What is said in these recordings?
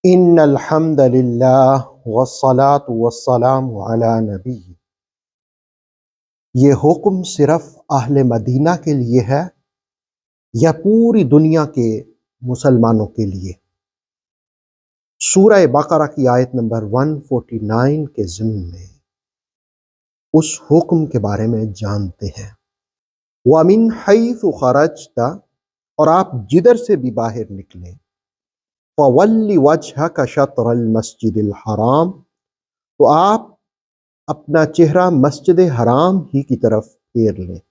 ان الحمد للہ والصلاة والسلام علی نبی۔ یہ حکم صرف اہل مدینہ کے لیے ہے یا پوری دنیا کے مسلمانوں کے لیے؟ سورہ بقرہ کی آیت نمبر 149 کے ضمن میں اس حکم کے بارے میں جانتے ہیں۔ وَمِنْ حَيْثُ خَرَجْتَ، اور آپ جدھر سے بھی باہر نکلیں، فَوَلِّ وَجْهَكَ شَطْرَ الْمَسْجِدِ الْحَرَامِ، تو آپ اپنا چہرہ مسجد حرام ہی کی طرف پھیر لیں۔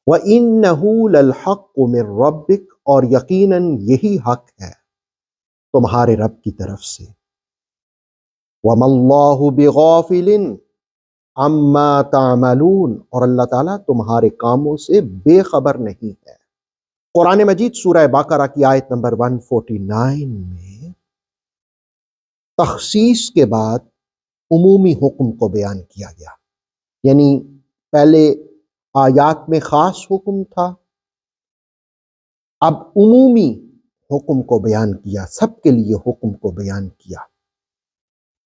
وَإِنَّهُ لَلْحَقُّ مِن رَبِّكَ، اور یقیناً یہی حق ہے تمہارے رب کی طرف سے۔ وَمَا اللَّهُ بِغَافِلٍ عَمَّا تَعْمَلُونَ، اور اللہ تعالیٰ تمہارے کاموں سے بے خبر نہیں ہے۔ قرآن مجید سورہ بقرہ کی آیت نمبر 149 میں تخصیص کے بعد عمومی حکم کو بیان کیا گیا، یعنی پہلے آیات میں خاص حکم تھا، اب عمومی حکم کو بیان کیا، سب کے لیے حکم کو بیان کیا۔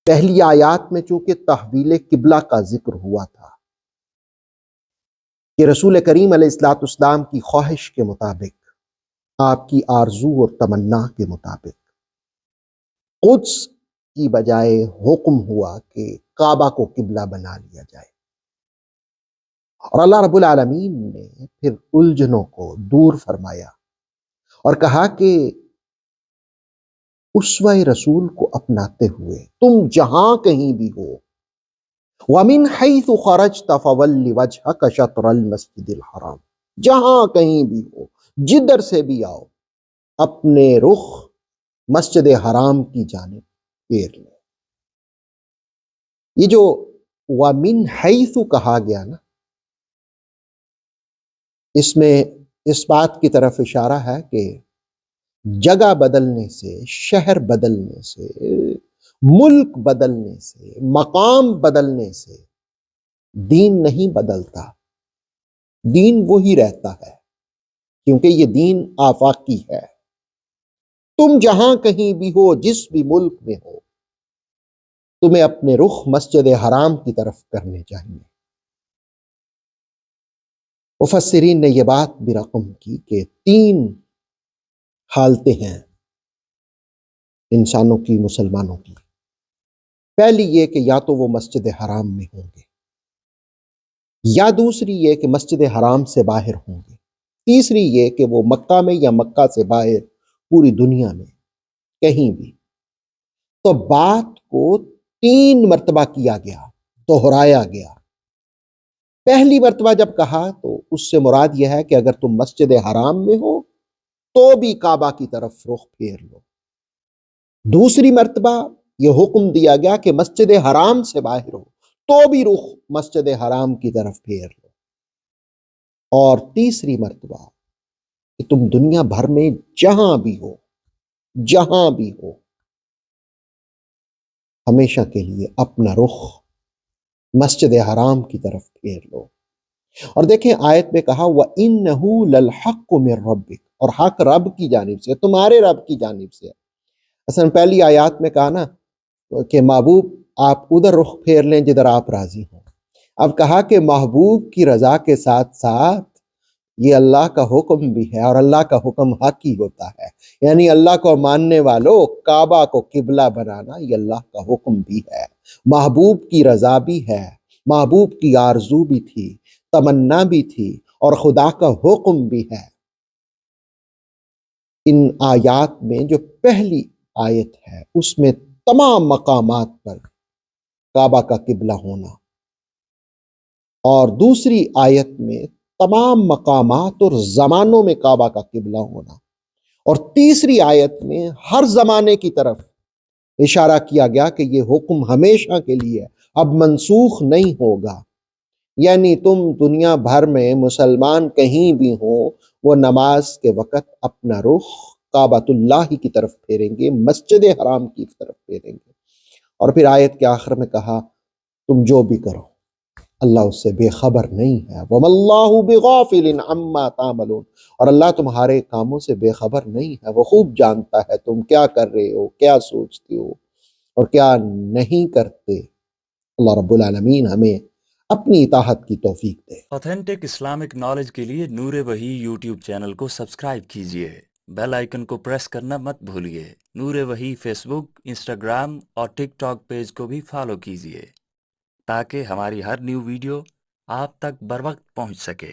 پہلی آیات میں چونکہ تحویل قبلہ کا ذکر ہوا تھا کہ رسول کریم علیہ الصلوۃ والسلام کی خواہش کے مطابق، آپ کی آرزو اور تمنا کے مطابق قدس کی بجائے حکم ہوا کہ کعبہ کو قبلہ بنا لیا جائے، اور اللہ رب العالمین نے پھر الجھنوں کو دور فرمایا اور کہا کہ اسوہ رسول کو اپناتے ہوئے تم جہاں کہیں بھی ہو، وَمِنْ حَيْثُ خَرَجْتَ فَوَلِّ وَجْهَكَ شَطْرَ الْمَسْجِدِ الْحَرَامِ، جہاں کہیں بھی ہو، جدھر سے بھی آؤ، اپنے رخ مسجد حرام کی جانب پھیر لیں۔ یہ جو وَمِنْ حَيْثُ کہا گیا نا، اس میں اس بات کی طرف اشارہ ہے کہ جگہ بدلنے سے، شہر بدلنے سے، ملک بدلنے سے، مقام بدلنے سے دین نہیں بدلتا، دین وہی رہتا ہے، کیونکہ یہ دین آفاقی ہے۔ تم جہاں کہیں بھی ہو، جس بھی ملک میں ہو، تمہیں اپنے رخ مسجد حرام کی طرف کرنے چاہیے۔ مفسرین نے یہ بات بھی رقم کی کہ 3 حالتیں ہیں انسانوں کی، مسلمانوں کی۔ پہلی یہ کہ یا تو وہ مسجد حرام میں ہوں گے، یا دوسری یہ کہ مسجد حرام سے باہر ہوں گے، تیسری یہ کہ وہ مکہ میں یا مکہ سے باہر پوری دنیا میں کہیں بھی۔ تو بات کو 3 مرتبہ کیا گیا، دہرایا گیا۔ پہلی مرتبہ جب کہا تو اس سے مراد یہ ہے کہ اگر تم مسجد حرام میں ہو تو بھی کعبہ کی طرف رخ پھیر لو۔ دوسری مرتبہ یہ حکم دیا گیا کہ مسجد حرام سے باہر ہو تو بھی رخ مسجد حرام کی طرف پھیر لو۔ اور تیسری مرتبہ کہ تم دنیا بھر میں جہاں بھی ہو، جہاں بھی ہو، ہمیشہ کے لیے اپنا رخ مسجد حرام کی طرف پھیر لو۔ اور دیکھیں آیت میں کہا وَإِنَّهُ لَلْحَقُّ مِن رَبِّكَ، اور حق رب کی جانب سے، تمہارے رب کی جانب سے۔ اصلا پہلی آیات میں کہا نا کہ محبوب آپ ادھر رخ پھیر لیں جدھر آپ راضی ہوں، اب کہا کہ محبوب کی رضا کے ساتھ ساتھ یہ اللہ کا حکم بھی ہے، اور اللہ کا حکم حق ہی ہوتا ہے، یعنی اللہ کو ماننے والوں کعبہ کو قبلہ بنانا یہ اللہ کا حکم بھی ہے، محبوب کی رضا بھی ہے، محبوب کی آرزو بھی تھی، تمنا بھی تھی، اور خدا کا حکم بھی ہے۔ ان آیات میں جو پہلی آیت ہے اس میں تمام مقامات پر کعبہ کا قبلہ ہونا، اور دوسری آیت میں تمام مقامات اور زمانوں میں کعبہ کا قبلہ ہونا، اور تیسری آیت میں ہر زمانے کی طرف اشارہ کیا گیا کہ یہ حکم ہمیشہ کے لیے اب منسوخ نہیں ہوگا، یعنی تم دنیا بھر میں مسلمان کہیں بھی ہوں، وہ نماز کے وقت اپنا رخ کعبۃ اللہ کی طرف پھیریں گے، مسجد حرام کی طرف پھیریں گے۔ اور پھر آیت کے آخر میں کہا تم جو بھی کرو اللہ اس سے بے خبر نہیں ہے. وَمَا اللَّهُ بِغَافِلٍ عَمَّا تَعْمَلُونَ، اور اللہ تمہارے کاموں سے بے خبر نہیں ہے، وہ خوب جانتا ہے تم کیا کر رہے ہو، کیا سوچتے ہو اور کیا نہیں کرتے. اللہ رب العالمین ہمیں اپنی اطاعت کی توفیق دے. اوتھینٹک اسلامک نالج کے لیے نور وحی یوٹیوب چینل کو سبسکرائب کیجیے، بیل آئیکن کو پریس کرنا مت بھولیے۔ نور وحی فیس بک، انسٹاگرام اور ٹک ٹاک پیج کو بھی فالو کیجیے تاکہ ہماری ہر نیو ویڈیو آپ تک بروقت پہنچ سکے۔